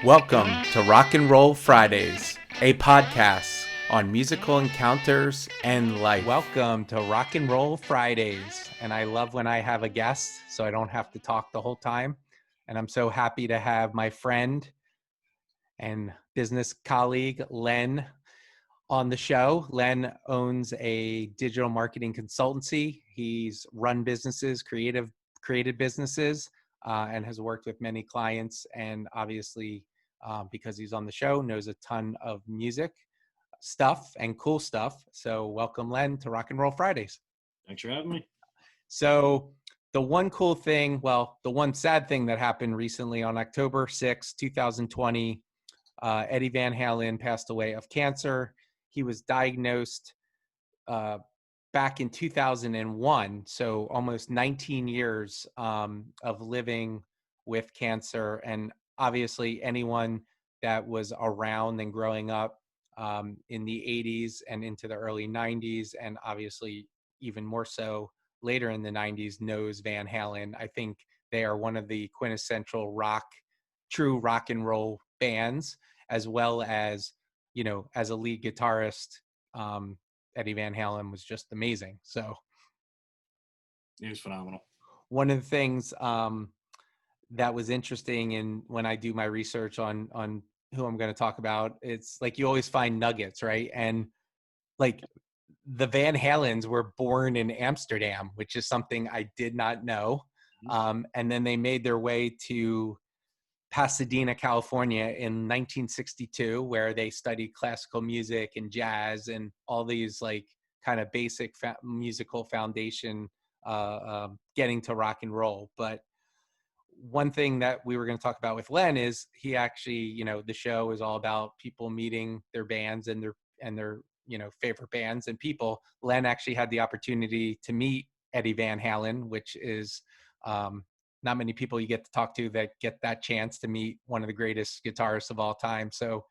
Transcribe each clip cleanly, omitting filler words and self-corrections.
Welcome to Rock and Roll Fridays, a podcast on musical encounters and life. Welcome to Rock and Roll Fridays. And I love when I have a guest so I don't have to talk the whole time. And I'm so happy to have my friend and business colleague, Len, on the show. Len owns a digital marketing consultancy. He's run businesses, created businesses, and has worked with many clients. And obviously, because he's on the show, knows a ton of music stuff and cool stuff. So welcome, Len, to Rock and Roll Fridays. Thanks for having me. So the one cool thing, the one sad thing that happened recently on October 6, 2020, Eddie Van Halen passed away of cancer. He was diagnosed back in 2001, so almost 19 years of living with cancer. And obviously anyone that was around and growing up in the 80s and into the early 90s, and obviously even more so later in the 90s, knows Van Halen. I think they are one of the quintessential true rock and roll bands, as well as, you know, as a lead guitarist, Eddie Van Halen was just amazing. So he was phenomenal. One of the things that was interesting, and when I do my research on who I'm going to talk about, it's like you always find nuggets, right? And like the Van Halens were born in Amsterdam, which is something I did not know. And then they made their way to Pasadena, California in 1962, where they studied classical music and jazz and all these like kind of basic musical foundation, getting to rock and roll. But one thing that we were going to talk about with Len is he actually, you know, the show is all about people meeting their bands and their, you know, favorite bands and people. Len actually had the opportunity to meet Eddie Van Halen, which is, not many people you get to talk to that get that chance to meet one of the greatest guitarists of all time. So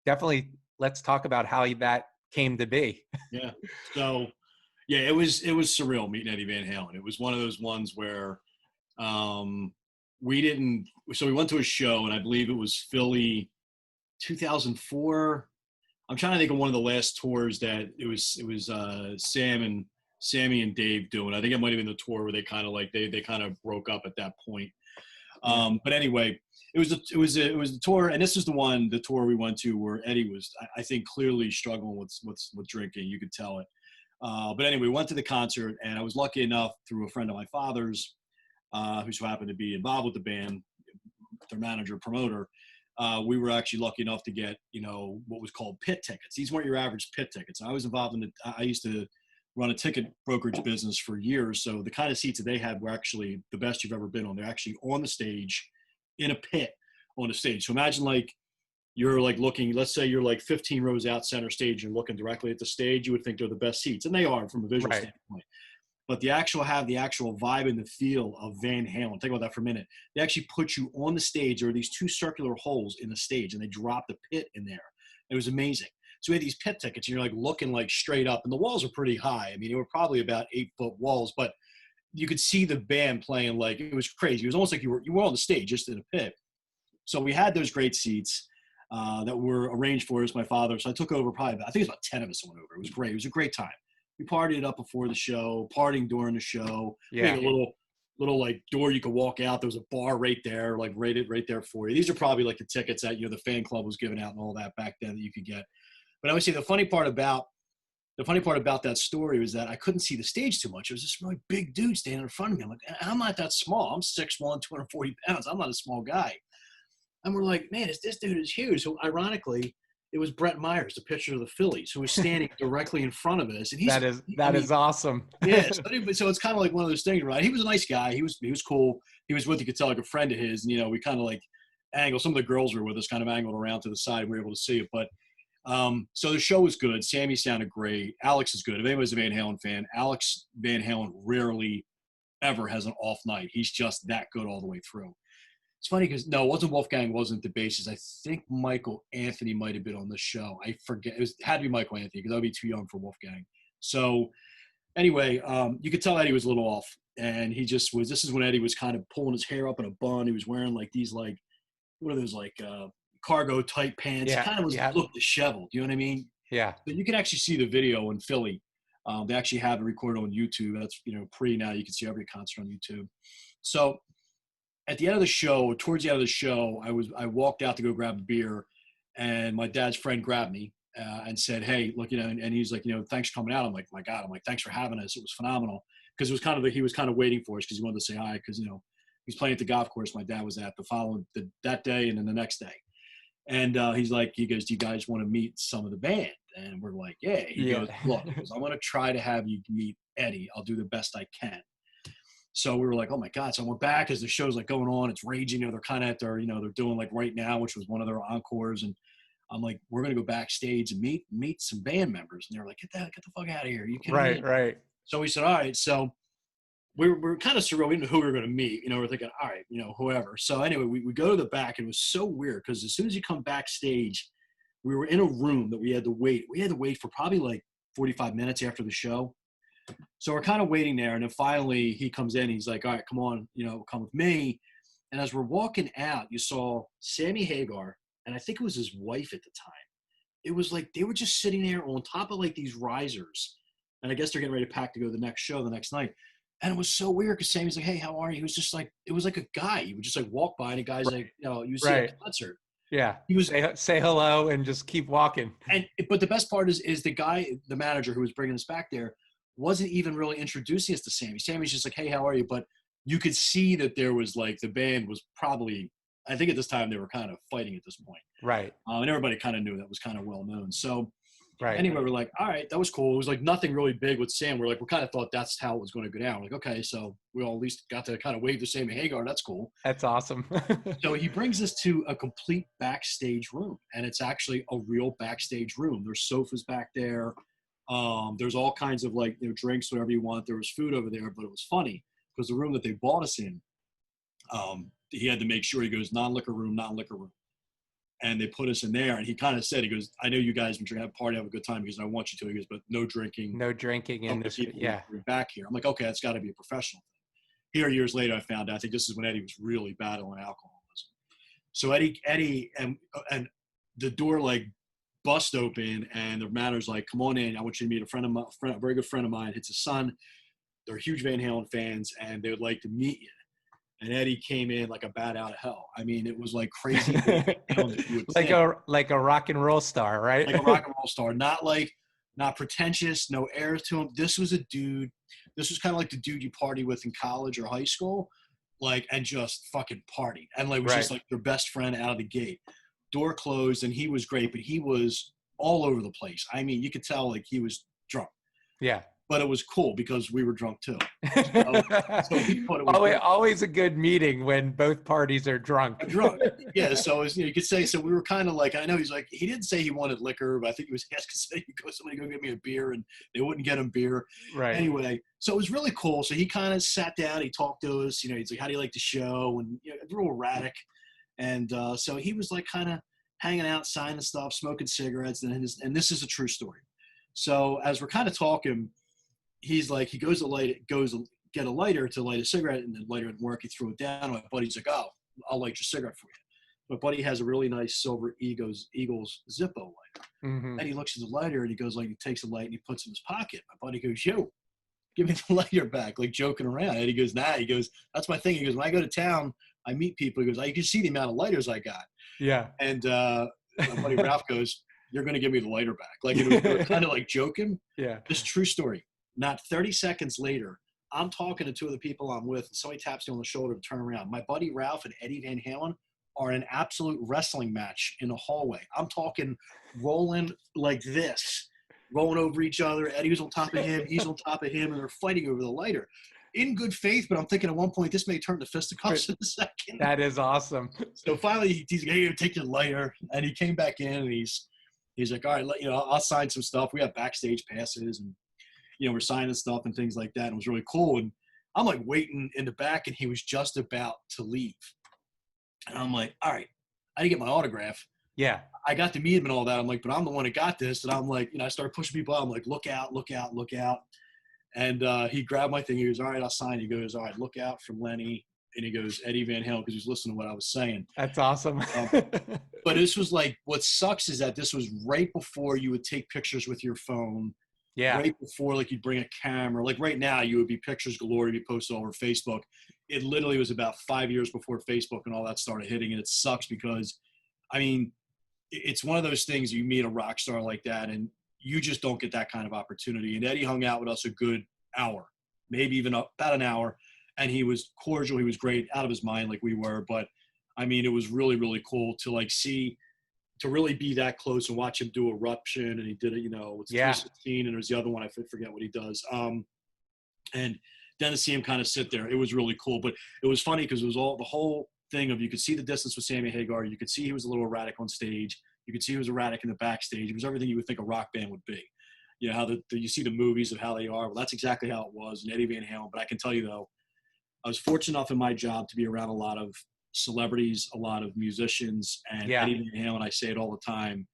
definitely let's talk about how that came to be. Yeah. So yeah, it was surreal meeting Eddie Van Halen. It was one of those ones where we went to a show, and I believe it was Philly 2004. I'm trying to think of one of the last tours that it was Sammy and Dave doing. I think it might have been the tour where they kind of like they kind of broke up at that point. But anyway, it was the tour, and this is the tour we went to where Eddie was, I think, clearly struggling with drinking. You could tell it. But anyway, we went to the concert, and I was lucky enough through a friend of my father's, who so happened to be involved with the band, their manager, promoter. We were actually lucky enough to get, you know, what was called pit tickets. These weren't your average pit tickets. I was involved in I used to run a ticket brokerage business for years. So the kind of seats that they had were actually the best you've ever been on. They're actually on the stage in a pit on the stage. So imagine like you're like looking, let's say you're like 15 rows out center stage and looking directly at the stage, you would think they're the best seats. And they are from a visual standpoint. But the actual vibe and the feel of Van Halen. Think about that for a minute. They actually put you on the stage. There are these two circular holes in the stage, and they drop the pit in there. It was amazing. So we had these pit tickets, and you're like looking like straight up, and the walls are pretty high. I mean, they were probably about 8-foot walls, but you could see the band playing like it was crazy. It was almost like you were on the stage just in a pit. So we had those great seats that were arranged for us, my father. So I took over I think it was about 10 of us went over. It was great. It was a great time. We partied up before the show, partying during the show. Yeah. We had a little like door you could walk out. There was a bar right there, like rated right there for you. These are probably like the tickets that, you know, the fan club was giving out and all that back then that you could get. But I would say the funny part about that story was that I couldn't see the stage too much. It was this really big dude standing in front of me. I'm like, I'm not that small. I'm 6'1", 240 pounds. I'm not a small guy. And we're like, man, this dude is huge. So ironically, it was Brett Myers, the pitcher of the Phillies, who was standing directly in front of us. And that is awesome. Yeah. So it's kind of like one of those things, right? He was a nice guy. He was cool. He was you could tell, like a friend of his. And, you know, we kind of like angled. Some of the girls were with us, kind of angled around to the side. And we were able to see it. But so the show was good. Sammy sounded great. Alex is good. If anybody's a Van Halen fan, Alex Van Halen rarely ever has an off night. He's just that good all the way through. It's funny because, no, it wasn't Wolfgang, wasn't the bassist. I think Michael Anthony might have been on the show. I forget. It had to be Michael Anthony because I would be too young for Wolfgang. So anyway, you could tell Eddie was a little off. And he just was – this is when Eddie was kind of pulling his hair up in a bun. He was wearing like these like – what are those like cargo tight pants. He Yeah. kind of Yeah. looked disheveled. You know what I mean? Yeah. But you can actually see the video in Philly. They actually have it recorded on YouTube. That's, pre now. You can see every concert on YouTube. So at the end of the show, towards the end of the show, I walked out to go grab a beer, and my dad's friend grabbed me and said, "Hey, look, and he's like, thanks for coming out." I'm like, "My God," I'm like, "Thanks for having us. It was phenomenal." Because it was he was kind of waiting for us because he wanted to say hi because he's playing at the golf course my dad was at that day and then the next day. And he goes, "Do you guys want to meet some of the band?" And we're like, "Yeah." He goes, "Look, I'm going to try to have you meet Eddie. I'll do the best I can." So we were like, "Oh my God." So I went back as the show's like going on. It's raging. They're kind of at their, they're doing like Right Now, which was one of their encores. And I'm like, "We're going to go backstage and meet some band members." And they're like, get the fuck out of here. Are you kidding me? Right. So we said, "All right." So we're kind of surreal. We didn't know who we were going to meet. We're thinking, all right, whoever. So anyway, we go to the back, and it was so weird because as soon as you come backstage, we were in a room that we had to wait. We had to wait for probably like 45 minutes after the show. So we're kind of waiting there. And then finally he comes in. He's like, "All right, come on, come with me." And as we're walking out, you saw Sammy Hagar, and I think it was his wife at the time. It was like they were just sitting there on top of like these risers. And I guess they're getting ready to pack to go to the next show the next night. And it was so weird because Sammy's like, "Hey, how are you?" He was just like, it was like a guy. He would just like walk by, and a guy's like, you see a concert. Yeah. He was say hello and just keep walking. But the best part is the guy, the manager who was bringing us back there, wasn't even really introducing us to Sammy. Sammy's just like, "Hey, how are you?" But you could see that there was like the band was probably, I think at this time they were kind of fighting at this point. Right. And everybody kind of knew that was kind of well known. So right. Anyway, we're like, all right, that was cool. It was like nothing really big with Sam. We're like, we kind of thought that's how it was going to go down. We're like, okay, so we all at least got to kind of wave to Sammy Hagar. That's cool. That's awesome. So he brings us to a complete backstage room, and it's actually a real backstage room. There's sofas back there. There's all kinds of like, drinks, whatever you want. There was food over there, but it was funny because the room that they bought us in, he had to make sure, he goes, non-liquor room. And they put us in there, and he kind of said, he goes, "I know you guys are going to have a party, have a good time." Because I want you to. He goes, "But no drinking." No drinking in this. Yeah. Back here. I'm like, okay, that's got to be a professional thing. Here, years later, I found out, I think this is when Eddie was really battling alcoholism. So Eddie and the door like bust open, and the manager's like, "Come on in. I want you to meet a very good friend of mine. It's his son. They're huge Van Halen fans, and they would like to meet you." And Eddie came in like a bat out of hell. I mean, it was like crazy. like a rock and roll star, right? Like a rock and roll star. Not pretentious, no airs to him. This was a dude. This was kind of like the dude you party with in college or high school, like, and just fucking partied. And like was just like your best friend out of the gate. Door closed, and he was great, but he was all over the place. I mean, you could tell like he was drunk. Yeah. But it was cool because we were drunk too. So he thought it was always a good meeting when both parties are drunk. Yeah. So you could say, so we were kind of like, I know he's like, he didn't say he wanted liquor, but I think he was asking somebody go get me a beer, and they wouldn't get him beer. Right. Anyway, so it was really cool. So he kind of sat down, he talked to us, he's like, "How do you like the show?" And real erratic. And so he was like kind of hanging out, signing stuff, smoking cigarettes. And this is a true story. So as we're kind of talking, he's like, he goes to get a lighter to light a cigarette, and the lighter didn't work. He threw it down. My buddy's like, "Oh, I'll light your cigarette for you." My buddy has a really nice silver Eagles Zippo lighter. Mm-hmm. And he looks at the lighter, and he goes, like, he takes the light and he puts it in his pocket. My buddy goes, "Yo, give me the lighter back," like joking around. And he goes, "Nah." He goes, "That's my thing." He goes, "When I go to town, I meet people." He goes, "You can see the amount of lighters I got." Yeah. And my buddy Ralph goes, "You're going to give me the lighter back." Like, they were kind of like joking. Yeah. This is a true story. Not 30 seconds later, I'm talking to two of the people I'm with, and somebody taps me on the shoulder to turn around. My buddy Ralph and Eddie Van Halen are in an absolute wrestling match in the hallway. I'm talking rolling like this, rolling over each other. Eddie was on top of him, he's on top of him, and they're fighting over the lighter. In good faith, but I'm thinking at one point this may turn to fisticuffs in a second. That is awesome. So finally, he's like, "Hey, take your lighter," and he came back in, and he's like, "All right, I'll sign some stuff. We have backstage passes, and we're signing stuff and things like that." And it was really cool. And I'm like waiting in the back, and he was just about to leave. And I'm like, all right, I didn't get my autograph. Yeah. I got to meet him and all that. I'm like, but I'm the one that got this. And I'm like, I started pushing people out. I'm like, "Look out, look out, look out." And he grabbed my thing. He goes, "All right, I'll sign." He goes, "All right, look out from Lenny." And he goes, Eddie Van Halen, because he was listening to what I was saying. That's awesome. But this was like, what sucks is that this was right before you would take pictures with your phone. Yeah. Right before, like, you'd bring a camera. Like right now, you would be pictures galore to be posted all over Facebook. It literally was about 5 years before Facebook and all that started hitting. And it sucks because, I mean, it's one of those things, you meet a rock star like that and you just don't get that kind of opportunity. And Eddie hung out with us a good hour, maybe even about an hour. And he was cordial. He was great, out of his mind like we were. But, I mean, it was really, really cool to, like, see – to really be that close and watch him do Eruption, and he did it, it's 316, and there's the other one, I forget what he does. And then to see him kind of sit there, it was really cool. But it was funny because it was the whole thing of, you could see the distance with Sammy Hagar. You could see he was a little erratic on stage. You could see he was erratic in the backstage. It was everything you would think a rock band would be. How you see the movies of how they are. Well, that's exactly how it was in Eddie Van Halen. But I can tell you, though, I was fortunate enough in my job to be around a lot of celebrities, a lot of musicians, and Eddie Van Halen, I say it all the time,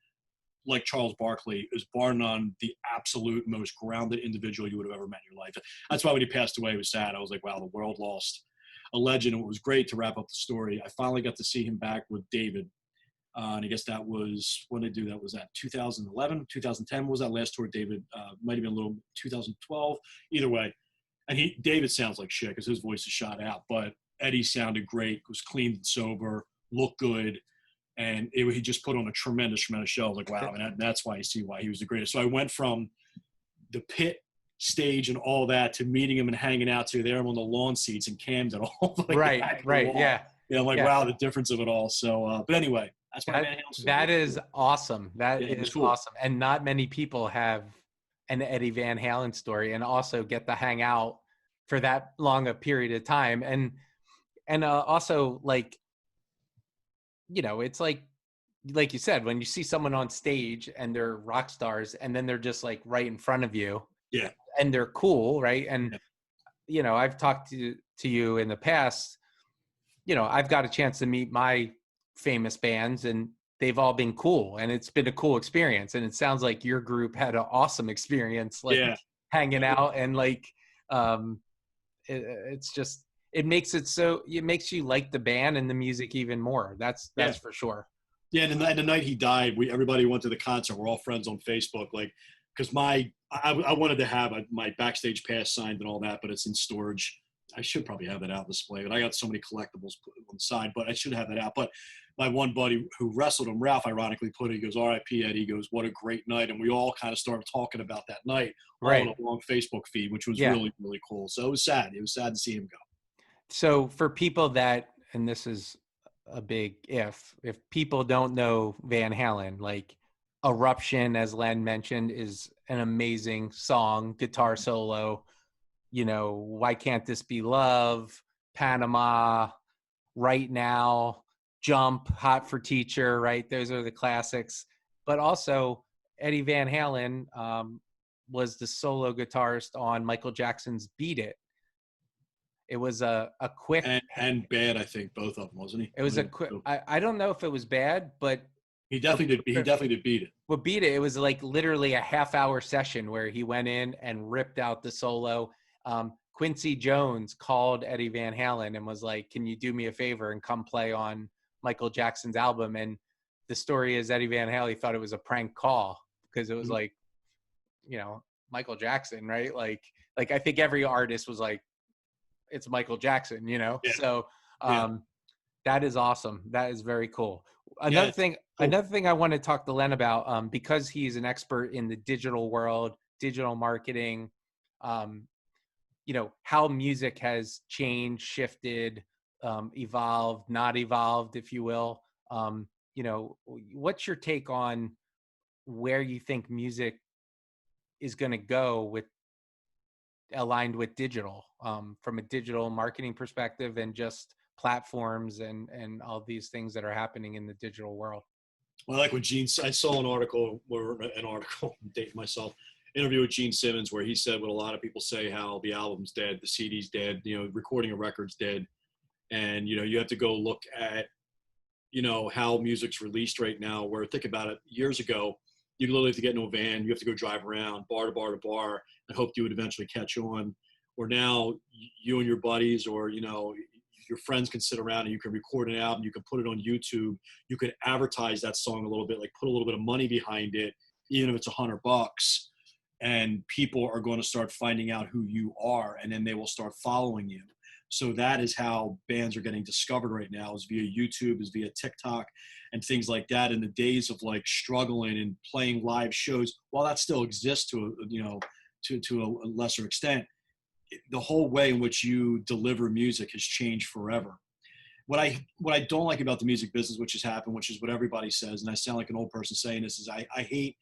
like Charles Barkley, is bar none the absolute most grounded individual you would have ever met in your life. That's why when he passed away, it was sad. I was like, wow, the world lost a legend. And it was great to wrap up the story. I finally got to see him back with David. And I guess that was, when did they do that? Was that 2011, 2010? What was that last tour, David? Might have been a little 2012. Either way. And David sounds like shit because his voice is shot out, but Eddie sounded great, was clean and sober, looked good, and he just put on a tremendous show. I was like, wow, and that's why I see why he was the greatest. So I went from the pit stage and all that to meeting him and hanging out to there on the lawn seats in Camden. All right, yeah. I'm like, wow, the difference of it all. So, but anyway, that's my Van Halen. That is awesome. That is cool. Awesome. And not many people have an Eddie Van Halen story and also get to hang out for that long a period of time. And also, like, it's like you said, when you see someone on stage and they're rock stars and then they're just like right in front of you, and they're cool, right? And I've talked to you in the past. I've got a chance to meet my famous bands, and they've all been cool, and it's been a cool experience. And it sounds like your group had an awesome experience, like hanging out, and like it's just. It makes you like the band and the music even more. That's for sure. Yeah, and the night he died, everybody went to the concert. We're all friends on Facebook, like, because I wanted to have my backstage pass signed and all that, but it's in storage. I should probably have that out display, but I got so many collectibles put on the side, but I should have that out. But my one buddy who wrestled him, Ralph, ironically put it, he goes, R.I.P. Eddie. He goes, what a great night. And we all kind of started talking about that night all on a long Facebook feed, which was really, really cool. So it was sad. It was sad to see him go. So for people that, and this is a big if people don't know Van Halen, like Eruption, as Len mentioned, is an amazing song, guitar solo. Why Can't This Be Love, Panama, Right Now, Jump, Hot for Teacher, right? Those are the classics. But also Eddie Van Halen was the solo guitarist on Michael Jackson's Beat It. It was a quick and bad, I think, both of them, wasn't he? It was a quick. I don't know if it was bad, but he definitely did. He definitely did Beat It. Well, Beat It. It was like literally a half-hour session where he went in and ripped out the solo. Quincy Jones called Eddie Van Halen and was like, "Can you do me a favor and come play on Michael Jackson's album?" And the story is Eddie Van Halen thought it was a prank call because it was like, Michael Jackson, right? Like I think every artist was like, it's Michael Jackson, So that is awesome. That is very cool. Another thing I want to talk to Len about, because he's an expert in the digital world, digital marketing, how music has changed, shifted, evolved, not evolved, if you will. What's your take on where you think music is going to go aligned with digital, from a digital marketing perspective and just platforms and all these things that are happening in the digital world? Well, like what I saw an article, dating myself, interview with Gene Simmons, where he said what a lot of people say, how the album's dead, the CD's dead, recording a record's dead. And, you have to go look at, how music's released right now, where think about it, years ago, you literally have to get into a van, you have to go drive around bar to bar to bar and hope you would eventually catch on. Or now you and your buddies, or, you your friends can sit around and you can record an album, you can put it on YouTube, you could advertise that song a little bit, like put a little bit of money behind it, even if it's $100, and people are going to start finding out who you are, and then they will start following you. So that is how bands are getting discovered right now, is via YouTube, is via TikTok and things like that. In the days of like struggling and playing live shows, while that still exists to a lesser extent, the whole way in which you deliver music has changed forever. What I don't like about the music business, which has happened, which is what everybody says, and I sound like an old person saying this, is I hate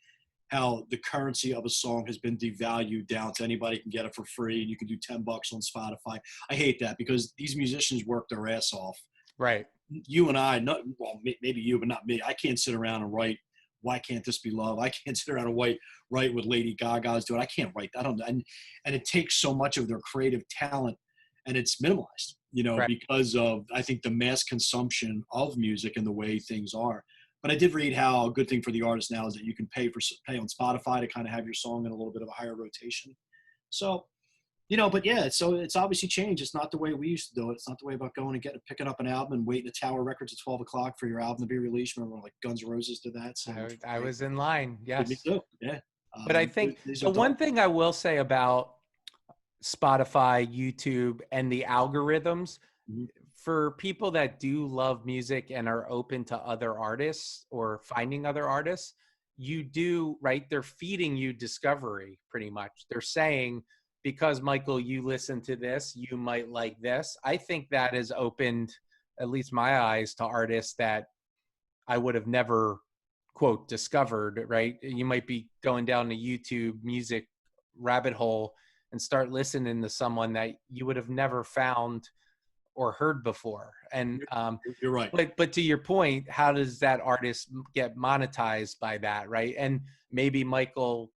how the currency of a song has been devalued down to anybody can get it for free and you can do $10 on Spotify. I hate that, because these musicians work their ass off. Right. You and I, maybe you, but not me. I can't sit around and write, "Why Can't This Be Love?" I can't sit around and write what Lady Gaga's doing. I can't write that. And it takes so much of their creative talent, and it's minimalized, Right. because of, I think, the mass consumption of music and the way things are. But I did read how a good thing for the artist now is that you can pay on Spotify to kind of have your song in a little bit of a higher rotation. So, but yeah, so it's obviously changed. It's not the way we used to do it. It's not the way about going and picking up an album and waiting at Tower Records at 12 o'clock for your album to be released. Remember, like Guns N' Roses did that. So I was in line. Yes. me too. Yeah. But I think the one thing I will say about Spotify, YouTube, and the algorithms, mm-hmm. for people that do love music and are open to other artists or finding other artists, right? They're feeding you discovery pretty much. They're saying, because Michael, you listen to this, you might like this. I think that has opened at least my eyes to artists that I would have never, quote, discovered, right? You might be going down the YouTube music rabbit hole and start listening to someone that you would have never found or heard before. And you're right. But to your point, how does that artist get monetized by that, right? And maybe Michael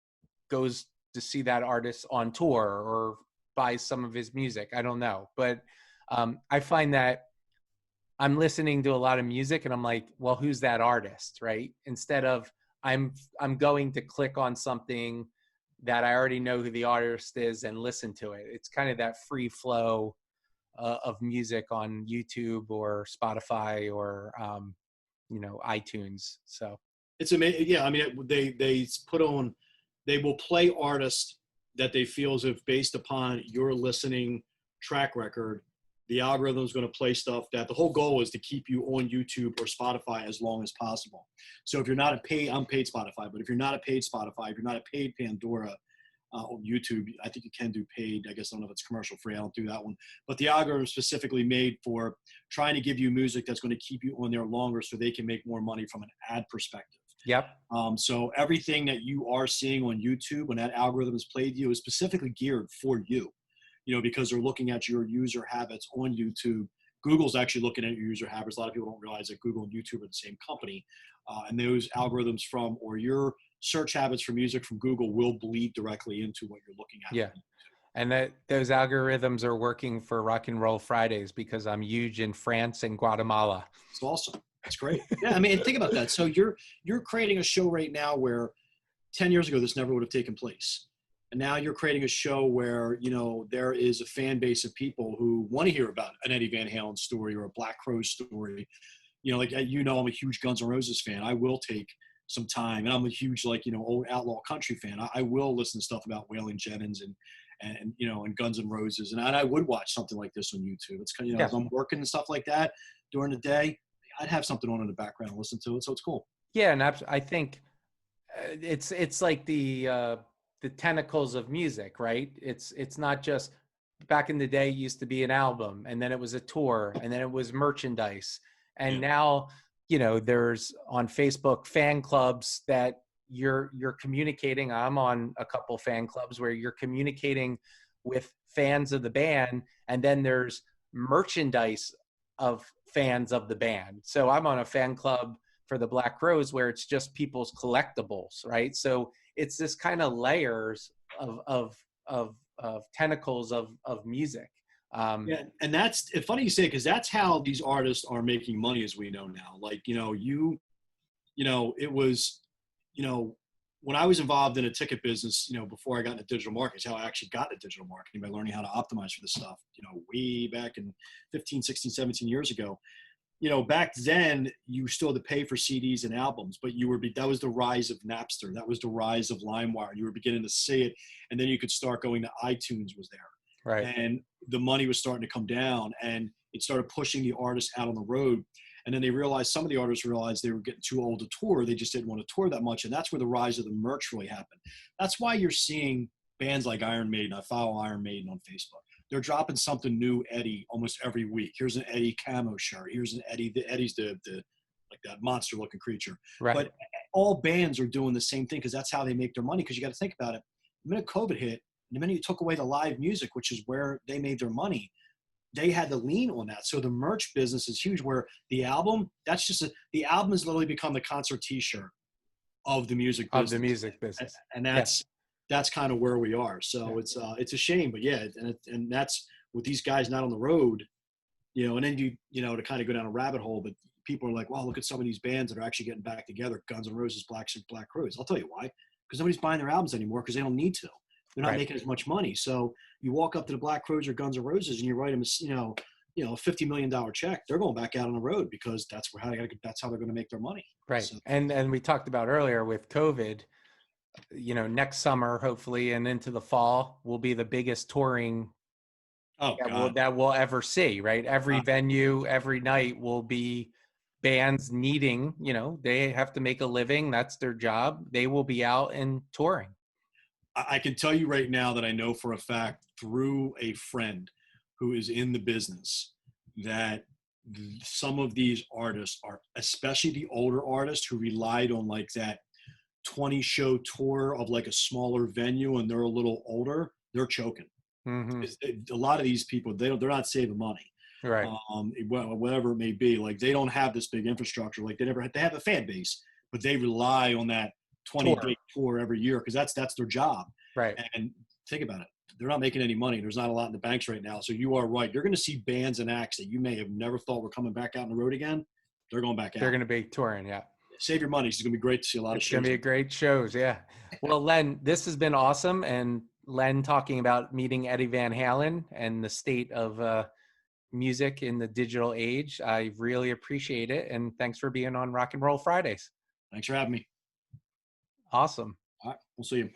goes to see that artist on tour or buys some of his music. I don't know. But I find that I'm listening to a lot of music and I'm like, well, who's that artist, right? Instead of I'm going to click on something that I already know who the artist is and listen to it. It's kind of that free flow of music on YouTube or Spotify or iTunes. So it's amazing. Yeah, I mean, they will play artists that they feel as if, based upon your listening track record, the algorithm is going to play stuff that the whole goal is to keep you on YouTube or Spotify as long as possible. So if you're not I'm paid Spotify, but if you're not a paid Spotify, if you're not a paid Pandora on YouTube, I think you can do paid. I guess I don't know if it's commercial free. I don't do that one. But the algorithm is specifically made for trying to give you music that's going to keep you on there longer so they can make more money from an ad perspective. Yep. So everything that you are seeing on YouTube when that algorithm is played to you is specifically geared for you, because they're looking at your user habits on YouTube. Google's actually looking at your user habits. A lot of people don't realize that Google and YouTube are the same company. And those algorithms or your search habits for music from Google will bleed directly into what you're looking at. Yeah. And those algorithms are working for Rock and Roll Fridays because I'm huge in France and Guatemala. It's awesome. That's great. Yeah, I mean, think about that. So you're creating a show right now where 10 years ago this never would have taken place. And now you're creating a show where, there is a fan base of people who want to hear about an Eddie Van Halen story or a Black Crowes story. I'm a huge Guns N' Roses fan. I will take some time, and I'm a huge old outlaw country fan. I will listen to stuff about Waylon Jennings and Guns N' Roses, and I would watch something like this on YouTube. It's kind of if I'm working and stuff like that during the day, I'd have something on in the background and listen to it. So it's cool. Yeah, and I think it's like the tentacles of music, right? It's not just back in the day. It used to be an album, and then it was a tour, and then it was merchandise, and now there's on Facebook fan clubs that you're communicating. I'm on a couple fan clubs where you're communicating with fans of the band, and then there's merchandise of fans of the band. So I'm on a fan club for the Black Crowes where it's just people's collectibles, right? So it's this kind of layers of tentacles of music. Yeah, and that's funny you say, because that's how these artists are making money, as we know now. Like, it was, when I was involved in a ticket business, before I got into digital marketing, is how I actually got into digital marketing, by learning how to optimize for this stuff, way back in 15, 16, 17 years ago. Back then you still had to pay for CDs and albums, but that was the rise of Napster. That was the rise of LimeWire. You were beginning to see it. And then you could start going to iTunes was there. Right. And the money was starting to come down, and it started pushing the artists out on the road. And then some of the artists realized they were getting too old to tour. They just didn't want to tour that much. And that's where the rise of the merch really happened. That's why you're seeing bands like Iron Maiden. I follow Iron Maiden on Facebook. They're dropping something new, Eddie, almost every week. Here's an Eddie camo shirt. Here's an Eddie. Eddie's the like that monster looking creature. Right. But all bands are doing the same thing, because that's how they make their money. Because you got to think about it. The minute COVID hit, the minute you took away the live music, which is where they made their money, they had to lean on that. So the merch business is huge, where the album, the album has literally become the concert t-shirt of the music business. Of the music business. And that's kind of where we are. So it's a shame, but yeah. And that's with these guys not on the road, and then to kind of go down a rabbit hole, but people are like, wow, look at some of these bands that are actually getting back together. Guns N' Roses, Black Crowes. I'll tell you why, because nobody's buying their albums anymore, because they don't need to. They're not making as much money. So you walk up to the Black Crowes or Guns N' Roses and you write them, a $50 million check. They're going back out on the road, because that's how they're going to make their money. Right. So. And we talked about earlier with COVID, next summer, hopefully, and into the fall will be the biggest touring that we'll ever see, right? Every venue, every night will be bands needing, they have to make a living. That's their job. They will be out and touring. I can tell you right now that I know for a fact, through a friend who is in the business, that some of these artists are, especially the older artists who relied on like that 20 show tour of like a smaller venue, and they're a little older, they're choking. Mm-hmm. A lot of these people, they're not saving money. Right. Whatever it may be. Like, they don't have this big infrastructure. Like, they have a fan base, but they rely on that 20-day tour every year, because that's their job. Right. And think about it. They're not making any money. There's not a lot in the banks right now. So you are right. You're going to see bands and acts that you may have never thought were coming back out on the road again. They're going back out. They're going to be touring. Yeah. Save your money. It's going to be great to see a lot of shows. It's going to be great shows. Yeah. Well, Len, this has been awesome. And Len talking about meeting Eddie Van Halen and the state of music in the digital age. I really appreciate it. And thanks for being on Rock and Roll Fridays. Thanks for having me. Awesome. All right. We'll see you.